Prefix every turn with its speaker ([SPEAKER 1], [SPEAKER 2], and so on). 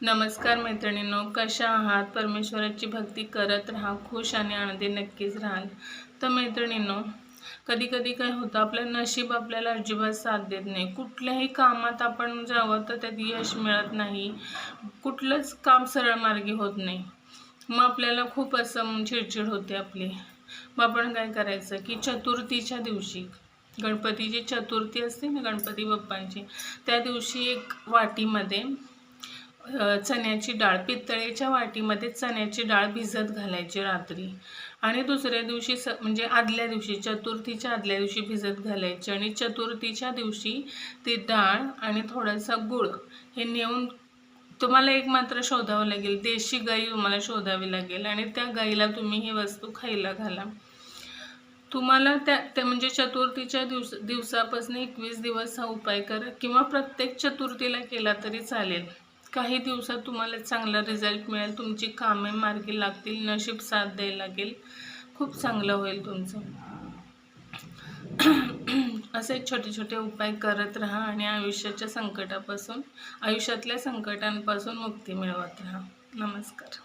[SPEAKER 1] नमस्कार मैत्रिणींनो, कशा आहात? परमेश्वराची भक्ती करत राहा, खुश आणि आनंदी नक्कीच राहाल. तर मैत्रिणींनो, कधी कधी काय होतं, आपलं नशीब आपल्याला अजिबात साथ देत नाही. कुठल्याही कामात आपण जावं तर त्यात यश मिळत नाही, कुठलंच काम सरळ मार्गी होत नाही. मग आपल्याला खूप असं चिडचिड होते आपली. मग आपण काय करायचं की चतुर्थीच्या दिवशी, गणपतीची चतुर्थी असते ना, गणपती बाप्पांची, त्या दिवशी एक वाटीमध्ये चण्याची डाळ, पितळेच्या वाटीमध्ये चण्याची डाळ भिजत घालायची रात्री, आणि दुसऱ्या दिवशी म्हणजे आदल्या दिवशी, चतुर्थीच्या आदल्या दिवशी भिजत घालायची, आणि चतुर्थीच्या दिवशी ती डाळ आणि थोडासा गूळ हे नेऊन तुम्हाला एक मात्र शोधावं लागेल, देशी गाई तुम्हाला शोधावी लागेल, आणि त्या गाईला तुम्ही ही वस्तू खायला घाला. तुम्हाला त्या म्हणजे चतुर्थीच्या दिवसापासून 21 दिवस हा उपाय करा, किंवा प्रत्येक चतुर्थीला केला तरी चालेल. काही दिवसात तुम्हाला चांगला रिझल्ट मिळेल, तुमची कामे मार्गी लागतील, नशीब साथ द्यायला लागेल, खूप चांगलं होईल तुमचं. असे छोटे छोटे उपाय करत राहा आणि आयुष्यातल्या संकटांपासून मुक्ती मिळवत राहा. नमस्कार.